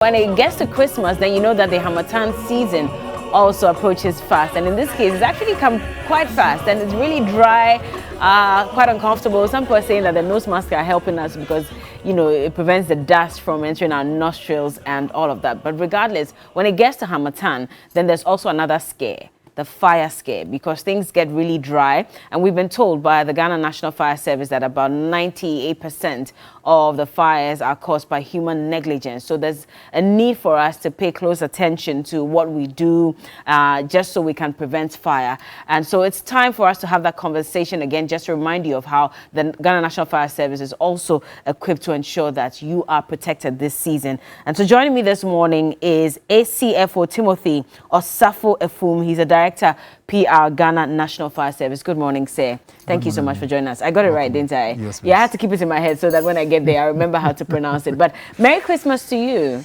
When it gets to Christmas, then you know that the Harmattan season also approaches fast. And in this case, it's actually come quite fast and it's really dry, quite uncomfortable. Some people are saying that the nose masks are helping us because, you know, it prevents the dust from entering our nostrils and all of that. But regardless, when it gets to Harmattan, then there's also another scare. The fire scare, because things get really dry, and we've been told by the Ghana National Fire Service that about 98% of the fires are caused by human negligence. So there's a need for us to pay close attention to what we do, just so we can prevent fire. And so it's time for us to have that conversation again, just to remind you of how the Ghana National Fire Service is also equipped to ensure that you are protected this season. And so joining me this morning is ACFO Timothy Osafo Efum. He's a Director PR Ghana National Fire Service. Good morning, sir. Thank you so much for joining us. I got it right, didn't I? Yes, yeah, I had to keep it in my head so that when I get there, I remember how to pronounce it. But Merry Christmas to you.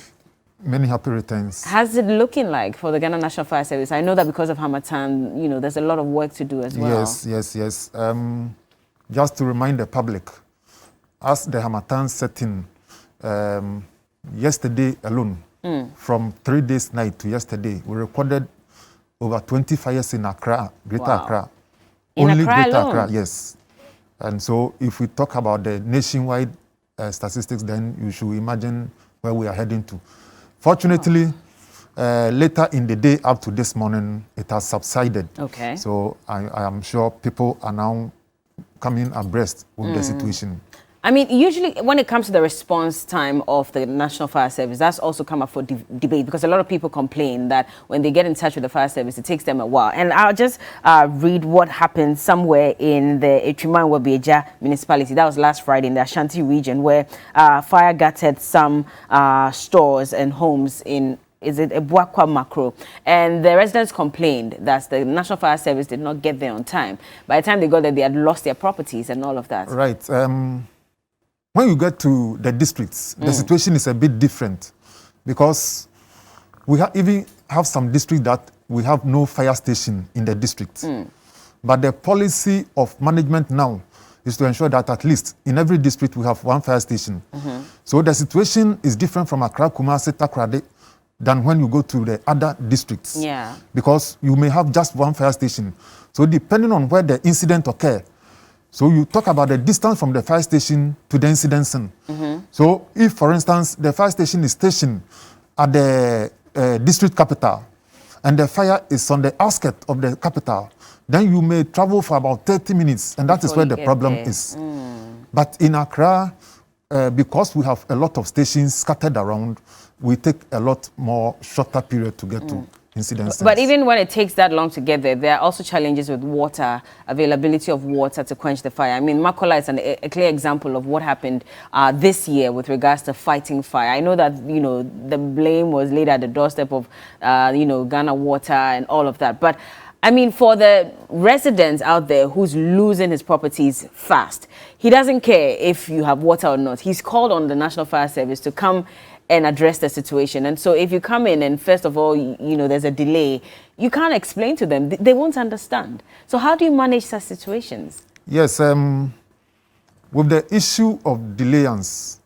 Many happy returns. How's it looking like for the Ghana National Fire Service? I know that because of Harmattan, you know, there's a lot of work to do as well. Yes. Just to remind the public, as the Harmattan set in, yesterday alone, from 3 days night to yesterday, we recorded over 20 fires in Accra, Greater Accra. Only Accra Greater alone? Accra, yes. And so if we talk about the nationwide statistics, then you should imagine where we are heading to. Fortunately, later in the day up to this morning, it has subsided. Okay. So I am sure people are now coming abreast with the situation. I mean, usually when it comes to the response time of the National Fire Service, that's also come up for debate because a lot of people complain that when they get in touch with the fire service, it takes them a while. And I'll just read what happened somewhere in the Etriman municipality. That was last Friday in the Ashanti region, where fire gutted some stores and homes in Ebuakwa Macro, and the residents complained that the National Fire Service did not get there on time. By the time they got there, they had lost their properties and all of that. Right. When you get to the districts, the situation is a bit different because we even have some districts that we have no fire station in the district. But the policy of management now is to ensure that at least in every district we have one fire station. So the situation is different from Accra, Kumasi, Takoradi than when you go to the other districts. Yeah. Because you may have just one fire station. So depending on where the incident occurs, so you talk about the distance from the fire station to the incident scene. So if, for instance, the fire station is stationed at the district capital and the fire is on the outskirts of the capital, then you may travel for about 30 minutes, and that is where the problem is. But in Accra, because we have a lot of stations scattered around, we take a lot more shorter period to get to incidents. But even when it takes that long to get there, there are also challenges with water, availability of water to quench the fire. I mean, Makola is a clear example of what happened this year with regards to fighting fire. I know that, you know, the blame was laid at the doorstep of, you know, Ghana Water and all of that. But I mean, for the residents out there who's losing his properties fast, he doesn't care if you have water or not. He's called on the National Fire Service to come and address the situation. And so if you come in and first of all, you know, there's a delay, you can't explain to them. They won't understand. So how do you manage such situations? Yes, with the issue of delayance,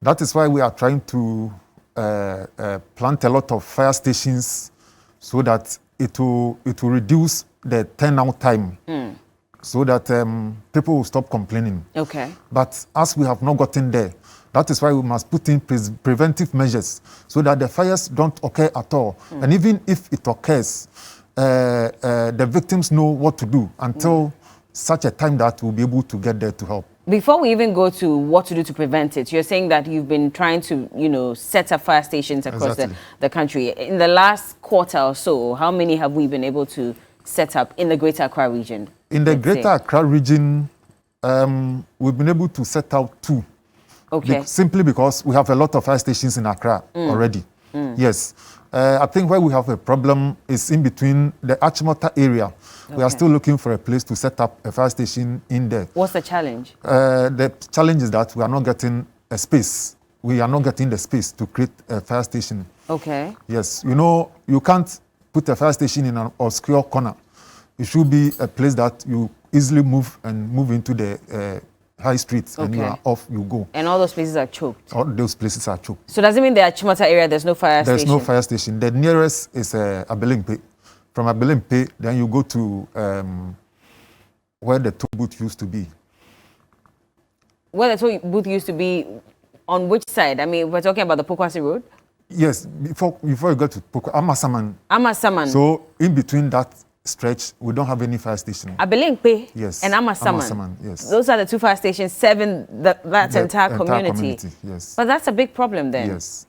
that is why we are trying to plant a lot of fire stations so that it will reduce the turnout time, so that people will stop complaining. Okay. But as we have not gotten there, that is why we must put in preventive measures so that the fires don't occur at all. And even if it occurs, the victims know what to do until such a time that we'll be able to get there to help. Before we even go to what to do to prevent it, you're saying that you've been trying to, you know, set up fire stations across the country. In the last quarter or so, how many have we been able to set up in the Greater Accra region? In the Greater Accra region, we've been able to set out 2. Okay. Simply because we have a lot of fire stations in Accra already. Yes. I think where we have a problem is in between the Achimota area. We are still looking for a place to set up a fire station in there. What's the challenge? The challenge is that we are not getting a space. We are not getting the space to create a fire station. Okay. Yes. You know, you can't put a fire station in an obscure corner. It should be a place that you easily move into the high streets, and you are off, you go. And all those places are choked? All those places are choked. So does it mean that at Chimata area, there's no fire station? There's no fire station. The nearest is Abelimpe. From Abelimpe, then you go to where the toll booth used to be. Where the toll booth used to be, on which side? I mean, we're talking about the Pokwasi Road? Yes, before you go to Amasaman. Amasaman. So in between that stretch, we don't have any fire station. Abelimpe, yes, and Amasaman. Amasaman, yes. Those are the two fire stations serving that entire community. Yes. But that's a big problem then. Yes.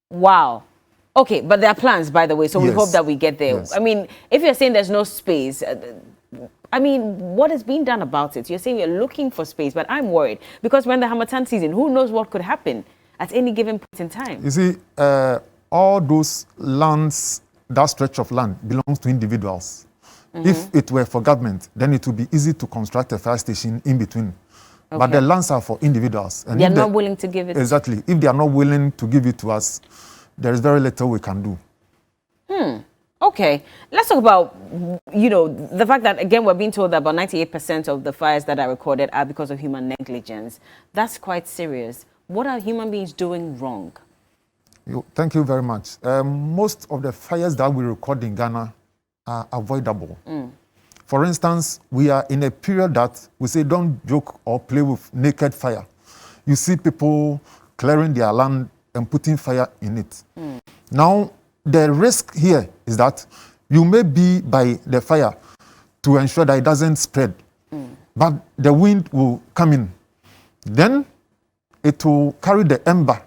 Wow. Okay, but there are plans, by the way, so we hope that we get there. Yes. I mean, if you're saying there's no space, I mean, what is being done about it? You're saying you're looking for space, but I'm worried because when the Harmattan season, who knows what could happen at any given point in time? You see, all those lands, that stretch of land belongs to individuals. If it were for government, then it would be easy to construct a fire station in between. But the lands are for individuals. And they're not willing to give it. Exactly. If they are not willing to give it to us, there is very little we can do. Okay. Let's talk about, the fact that, again, we're being told that about 98% of the fires that are recorded are because of human negligence. That's quite serious. What are human beings doing wrong? Thank you very much. Most of the fires that we record in Ghana are avoidable. For instance, we are in a period that we say don't joke or play with naked fire. You see people clearing their land and putting fire in it. Now, the risk here is that you may be by the fire to ensure that it doesn't spread, but the wind will come in. Then it will carry the ember.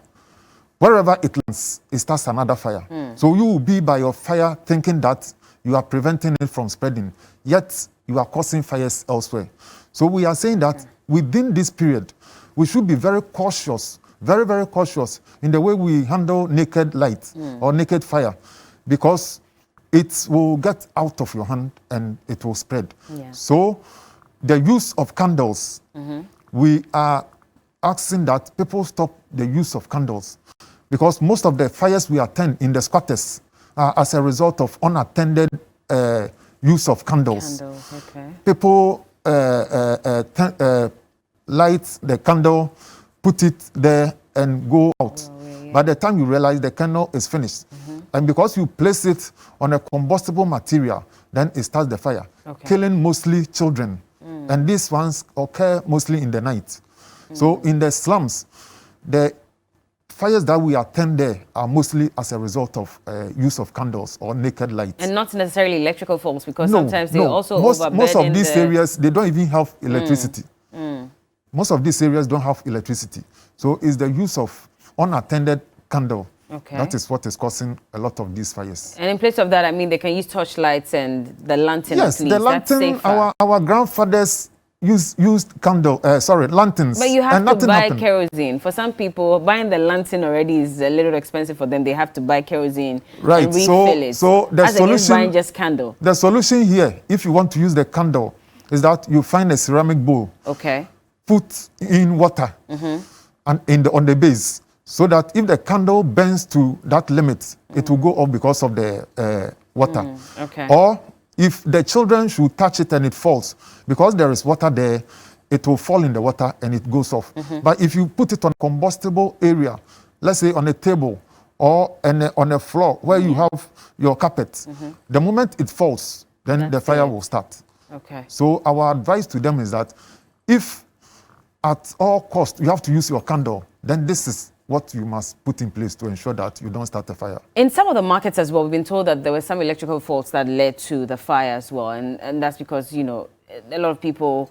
Wherever it lands, it starts another fire. So you will be by your fire thinking that you are preventing it from spreading, yet you are causing fires elsewhere. So we are saying that within this period, we should be very cautious, very, very cautious in the way we handle naked light or naked fire, because it will get out of your hand and it will spread. So the use of candles, we are asking that people stop the use of candles, because most of the fires we attend in the squatters are as a result of unattended use of candles. People light the candle, put it there and go out. By the time you realize the candle is finished, and because you place it on a combustible material, then it starts the fire, killing mostly children. And these ones occur mostly in the night. So in the slums, the fires that we attend there are mostly as a result of use of candles or naked light. And not necessarily electrical faults, because sometimes they also overburden most of these areas, they don't even have electricity. Most of these areas don't have electricity. So it's the use of unattended candle. That is what is causing a lot of these fires. And in place of that, I mean, they can use torchlights and the lantern. Yes, the lantern, our grandfathers used lanterns. But you have to buy kerosene. For some people, buying the lantern already is a little expensive for them. They have to buy kerosene and refill it. So the solution, buying just candle. The solution here, if you want to use the candle, is that you find a ceramic bowl. Put in water and on the base, so that if the candle burns to that limit, it will go off because of the water. Or if the children should touch it and it falls, because there is water there, it will fall in the water and it goes off. But if you put it on a combustible area, let's say on a table or on a floor where you have your carpet, the moment it falls, then the fire will start. So our advice to them is that if at all costs you have to use your candle, then this is what you must put in place to ensure that you don't start a fire. In some of the markets as well, we've been told that there were some electrical faults that led to the fire as well. And that's because, a lot of people,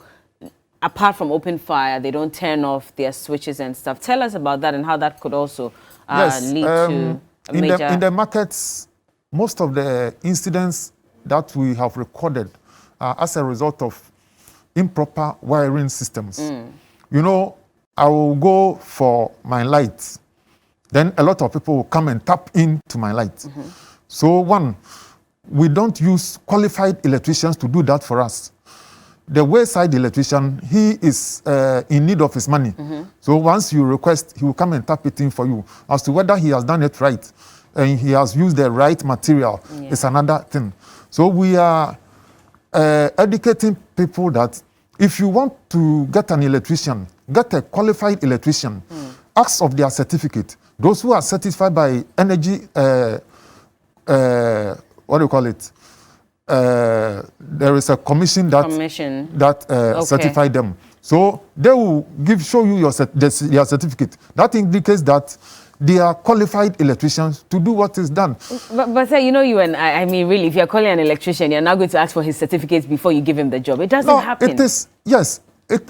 apart from open fire, they don't turn off their switches and stuff. Tell us about that and how that could also lead to a major... In the markets, most of the incidents that we have recorded are as a result of improper wiring systems. I will go for my lights. Then a lot of people will come and tap into my light. So one, we don't use qualified electricians to do that for us. The wayside electrician, he is in need of his money. So once you request, he will come and tap it in for you. As to whether he has done it right and he has used the right material is another thing. So we are educating people that if you want to get an electrician, get a qualified electrician, ask of their certificate. Those who are certified by energy, what do you call it? There is a commission that certify them. So they will show you their certificate. That indicates that they are qualified electricians to do what is done. But sir, you know, I mean, really, if you're calling an electrician, you're not going to ask for his certificates before you give him the job. It doesn't happen. It is, yes.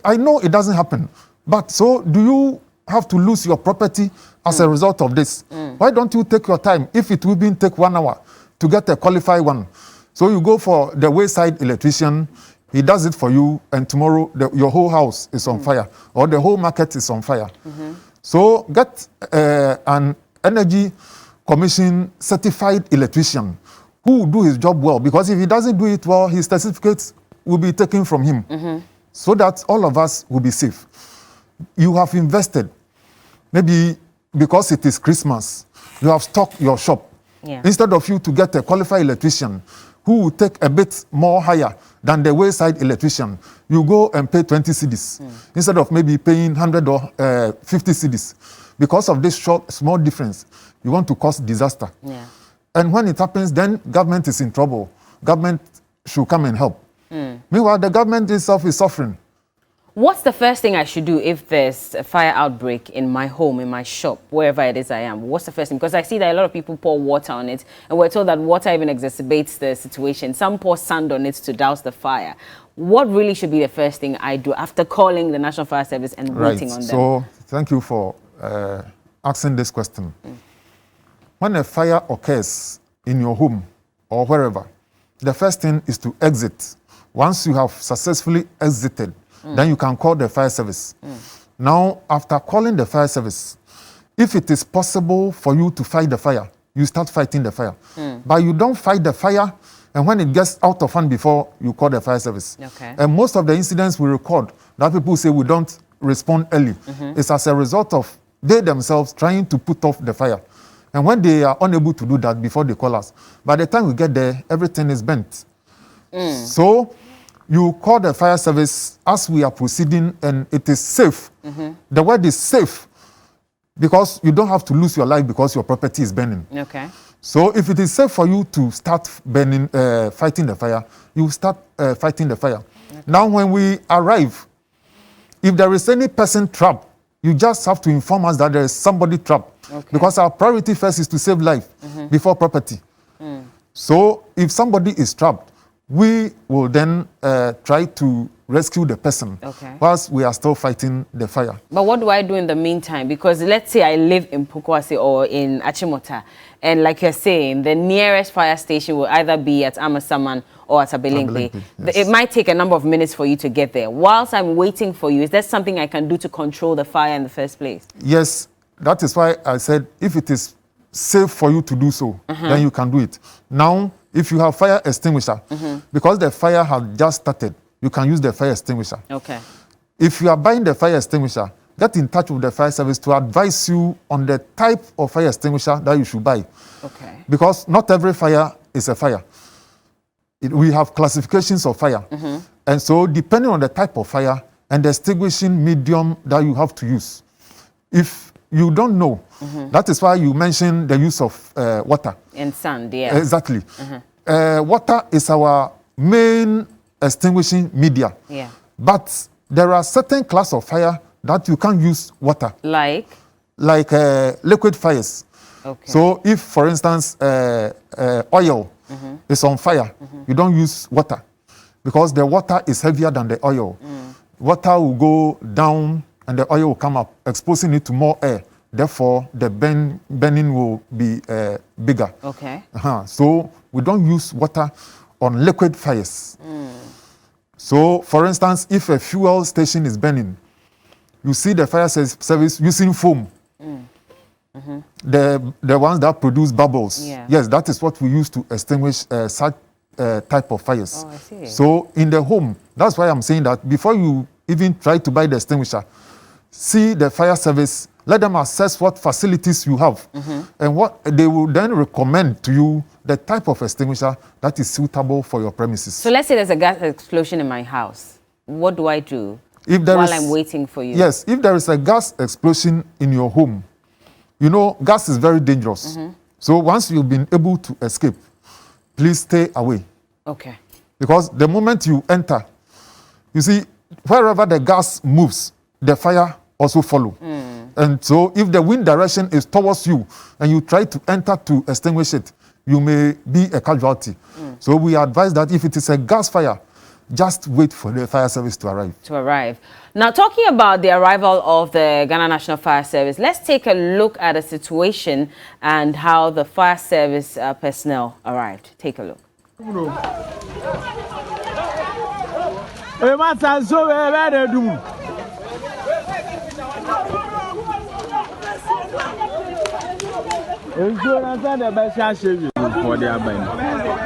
I know it doesn't happen. But so do you have to lose your property as a result of this? Why don't you take your time? If it will take 1 hour to get a qualified one. So you go for the wayside electrician, he does it for you, and tomorrow your whole house is on fire, or the whole market is on fire. So get an energy commission certified electrician who will do his job well, because if he doesn't do it well, his certificates will be taken from him, so that all of us will be safe. You have invested, maybe because it is Christmas, you have stocked your shop. Instead of you to get a qualified electrician who will take a bit more higher than the wayside electrician, you go and pay 20 cedis instead of maybe paying 100 or 50 cedis. Because of this small difference, you want to cause disaster. And when it happens, then government is in trouble. Government should come and help. Meanwhile, the government itself is suffering. What's the first thing I should do if there's a fire outbreak in my home, in my shop, wherever it is I am? What's the first thing? Because I see that a lot of people pour water on it, and we're told that water even exacerbates the situation. Some pour sand on it to douse the fire. What really should be the first thing I do after calling the National Fire Service and waiting on them? So thank you for asking this question. When a fire occurs in your home or wherever, the first thing is to exit. Once you have successfully exited, then you can call the fire service. Now, after calling the fire service, if it is possible for you to fight the fire, you start fighting the fire. But you don't fight the fire, and when it gets out of hand before you call the fire service. And most of the incidents we record that people say we don't respond early, it's as a result of they themselves trying to put off the fire. And when they are unable to do that before they call us, by the time we get there, everything is bent. So you call the fire service as we are proceeding, and it is safe. The word is safe because you don't have to lose your life because your property is burning. So if it is safe for you to start fighting the fire, you start fighting the fire. Now, when we arrive, if there is any person trapped, you just have to inform us that there is somebody trapped. Because our priority first is to save life before property. So if somebody is trapped, we will then try to rescue the person whilst we are still fighting the fire. But what do I do in the meantime? Because let's say I live in Pokwase or in Achimota, and like you're saying, the nearest fire station will either be at Amasaman or at Abilinkpe. It might take a number of minutes for you to get there. Whilst I'm waiting for you, is there something I can do to control the fire in the first place? Yes, that is why I said if it is safe for you to do so, then you can do it. Now, if you have fire extinguisher, because the fire has just started, you can use the fire extinguisher. If you are buying the fire extinguisher, get in touch with the fire service to advise you on the type of fire extinguisher that you should buy. Because not every fire is a fire. We have classifications of fire. And so depending on the type of fire and the extinguishing medium that you have to use, if you don't know, that is why you mentioned the use of water. And sand, Exactly. Water is our main extinguishing media. But there are certain class of fire that you can't use water. Like liquid fires. So if, for instance, oil is on fire, you don't use water because the water is heavier than the oil. Water will go down and the oil will come up, exposing it to more air. Therefore, the burning will be bigger. So we don't use water on liquid fires. So, for instance, if a fuel station is burning, you see the fire service using foam. The ones that produce bubbles. Yes, that is what we use to extinguish such type of fires. So, in the home, that's why I'm saying that before you even try to buy the extinguisher, see the fire service, let them assess what facilities you have, and what they will then recommend to you the type of extinguisher that is suitable for your premises. So let's say there's a gas explosion in my house. what do I do while I'm waiting for you? Yes, if there is a gas explosion in your home, you know, gas is very dangerous. So once you've been able to escape, please stay away. Okay. Because the moment you enter, you see, wherever the gas moves, the fire also follow. And so if the wind direction is towards you and you try to enter to extinguish it, you may be a casualty. So we advise that if it is a gas fire, just wait for the fire service to arrive. Now, talking about the arrival of the Ghana National Fire Service, let's take a look at the situation and how the fire service personnel arrived. Take a look. Insurance and the best shall for their bank.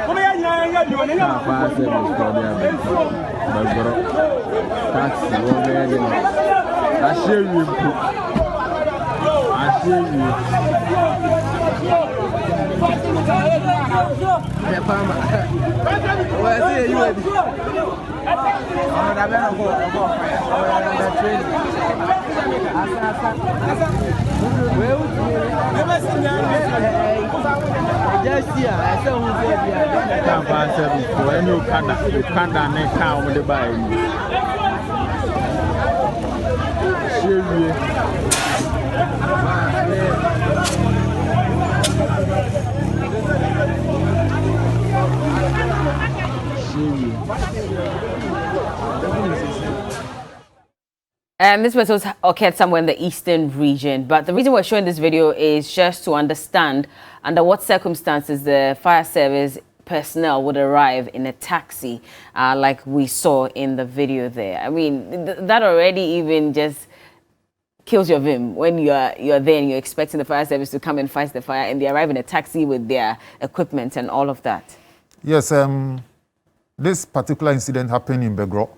Fire service for their bank. Taxi over there. I share you. The farmer. Where are you? Just here, I saw who said you can't service for any you can't account with the buy. This was occurred somewhere in the eastern region, but the reason we're showing this video is just to understand under what circumstances the fire service personnel would arrive in a taxi, like we saw in the video there. I mean, that already even just kills your vim when you're there and you're expecting the fire service to come and fight the fire, and they arrive in a taxi with their equipment and all of that. Yes, this particular incident happened in Begro,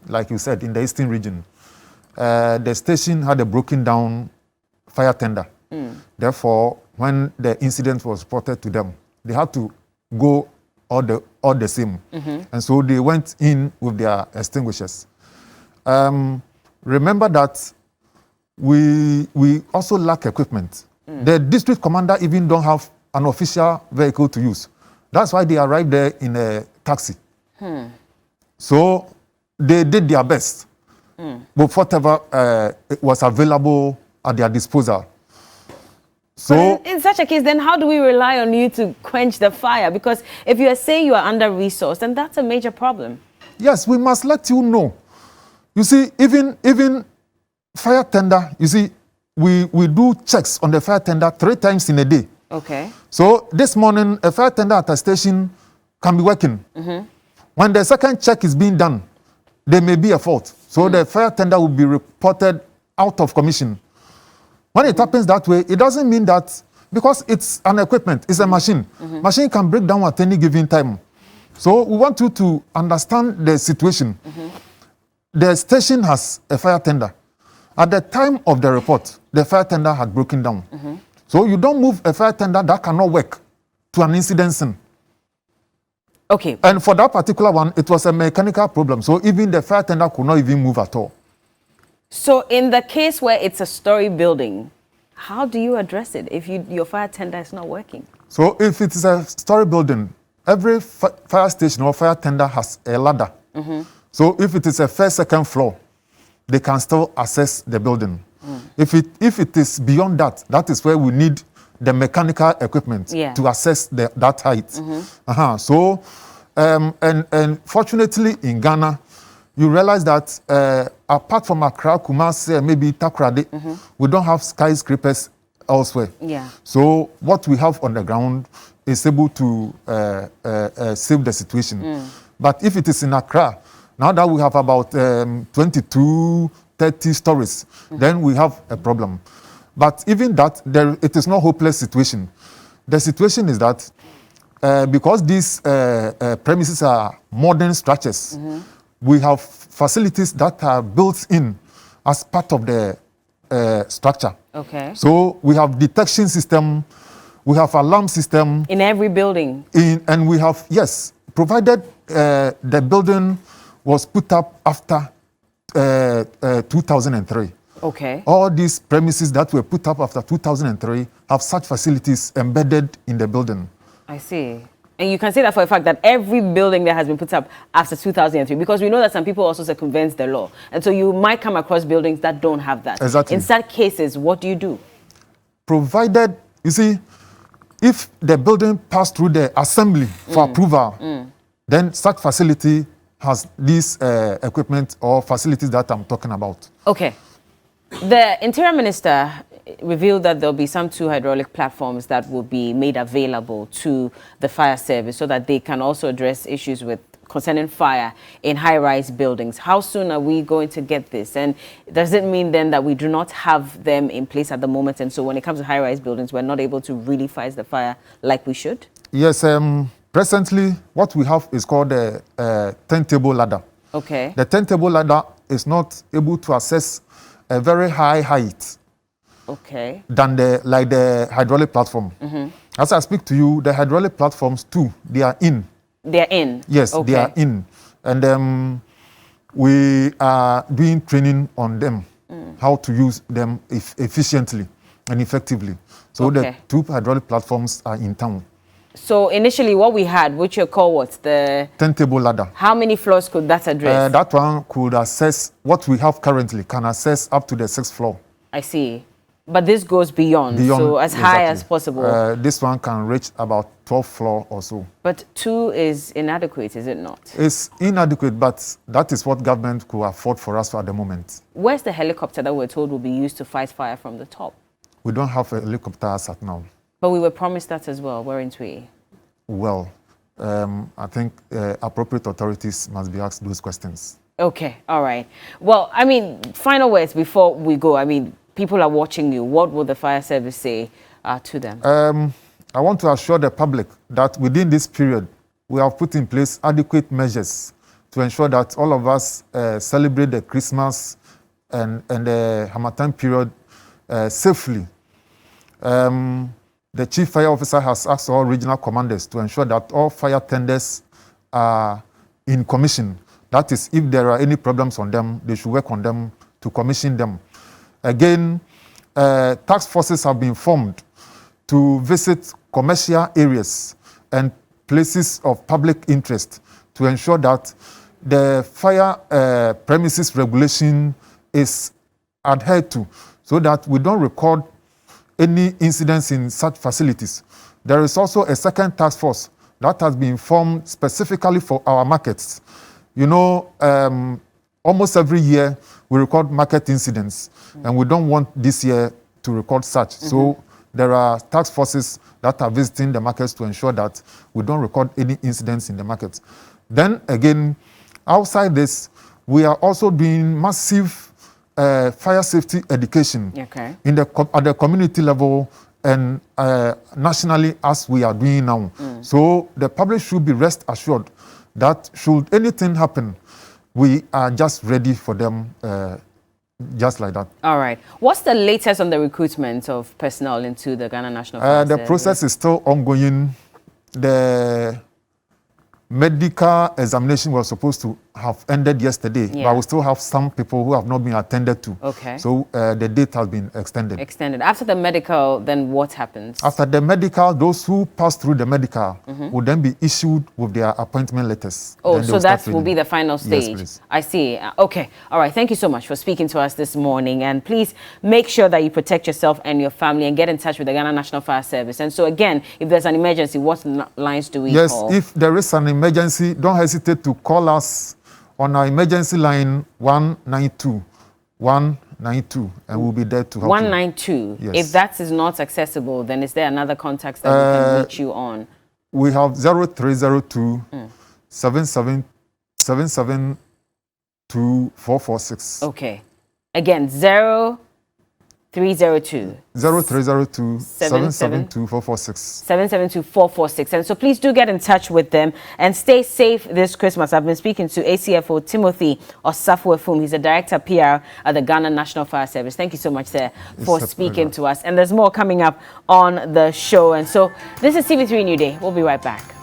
like you said, in the eastern region. The station had a broken down fire tender. Therefore, when the incident was reported to them, they had to go all the same. And so they went in with their extinguishers. Remember that we also lack equipment. The district commander even don't have an official vehicle to use. That's why they arrived there in a taxi. So they did their best. But whatever was available at their disposal. So in such a case, then how do we rely on you to quench the fire? Because if you are saying you are under-resourced, then that's a major problem. Yes, we must let you know. You see, even fire tender, you see, we do checks on the fire tender 3 times in a day. Okay. So this morning, a fire tender at a station can be working. When the second check is being done, there may be a fault. So the fire tender will be reported out of commission. When it happens that way, it doesn't mean that, because it's an equipment, it's a machine. Machine can break down at any given time. So we want you to understand the situation. The station has a fire tender. At the time of the report, the fire tender had broken down. So you don't move a fire tender that cannot work to an incident scene. Okay. And for that particular one, it was a mechanical problem. So even the fire tender could not even move at all. So in the case where it's a story building, how do you address it if your fire tender is not working? So if it is a story building, every fire station or fire tender has a ladder. So if it is a first, second floor, they can still access the building. If it is beyond that, that is where we need the mechanical equipment to access that height. So, and fortunately in Ghana, you realize that apart from Accra, Kumasi, maybe Takoradi, we don't have skyscrapers elsewhere. So what we have on the ground is able to save the situation. But if it is in Accra, now that we have about 22, 30 stories, then we have a problem. But even that, it is not a hopeless situation. The situation is that because these premises are modern structures, we have facilities that are built in as part of the structure. Okay. So we have detection system, we have alarm system. In every building? And we have, yes, provided the building was put up after 2003. Okay. All these premises that were put up after 2003 have such facilities embedded in the building. I see. And you can say that for a fact that every building that has been put up after 2003, because we know that some people also circumvent the law. And so you might come across buildings that don't have that. Exactly. In such cases, what do you do? Provided, you see, if the building passed through the assembly for approval, then such facility has these equipment or facilities that I'm talking about. Okay. The Interior Minister revealed that there'll be some 2 hydraulic platforms that will be made available to the fire service so that they can also address issues with concerning fire in high-rise buildings. How soon are we going to get this? And does it mean then that we do not have them in place at the moment, and so when it comes to high-rise buildings, we're not able to really fight the fire like we should? Yes, presently what we have is called the turntable ladder. Okay. The turntable ladder is not able to access a very high height. Okay. Than the hydraulic platform. As I speak to you, the hydraulic platforms too, they are in. They're in? Yes, okay. They are in. And we are doing training on them, how to use them efficiently and effectively. So the 2 hydraulic platforms are in town. So initially what we had, which you call what? The turntable ladder. How many floors could that address? That one could access what we have currently, can access up to the 6th floor. I see. But this goes beyond so as high as possible. This one can reach about 12th floor or so. But 2 is inadequate, is it not? It's inadequate, but that is what government could afford for us at the moment. Where's the helicopter that we're told will be used to fight fire from the top? We don't have a helicopter as at now. But we were promised that as well, weren't we? Well, I think appropriate authorities must be asked those questions. Okay, all right. Well, I mean, final words before we go. I mean, people are watching you. What will the fire service say to them? I want to assure the public that within this period, we have put in place adequate measures to ensure that all of us celebrate the Christmas and the Harmattan period safely. The Chief Fire Officer has asked all regional commanders to ensure that all fire tenders are in commission. That is, if there are any problems on them, they should work on them to commission them. Again, task forces have been formed to visit commercial areas and places of public interest to ensure that the fire premises regulation is adhered to, so that we don't record any incidents in such facilities. There is also a second task force that has been formed specifically for our markets. You know, almost every year we record market incidents, and we don't want this year to record such. So there are task forces that are visiting the markets to ensure that we don't record any incidents in the markets. Then again, outside this, we are also doing massive fire safety education in at the community level and nationally, as we are doing now. So the public should be rest assured that should anything happen, we are just ready for them, just like that. All right. What's the latest on the recruitment of personnel into the Ghana National Fire Service? The process is still ongoing. The medical examination was supposed to have ended yesterday, but we still have some people who have not been attended to. Okay. So the date has been extended. After the medical, then what happens? After the medical, those who pass through the medical will then be issued with their appointment letters. Oh, so that will be the final stage. Yes, please. I see. Okay. All right. Thank you so much for speaking to us this morning. And please make sure that you protect yourself and your family and get in touch with the Ghana National Fire Service. And so again, if there's an emergency, what lines do we call? Yes, if there is an emergency, don't hesitate to call us on our emergency line 192, and we'll be there to help 192. you. Yes. If that is not accessible, then is there another contact that we can reach you on? We have 0302 772 446. Okay. Again, 0302 0302 772 446. 772 446. And so please do get in touch with them and stay safe this Christmas. I've been speaking to ACFO Timothy Osafuefum. He's a director PR at the Ghana National Fire Service. Thank you so much, sir, for speaking to us. And there's more coming up on the show. And so this is TV3 New Day. We'll be right back.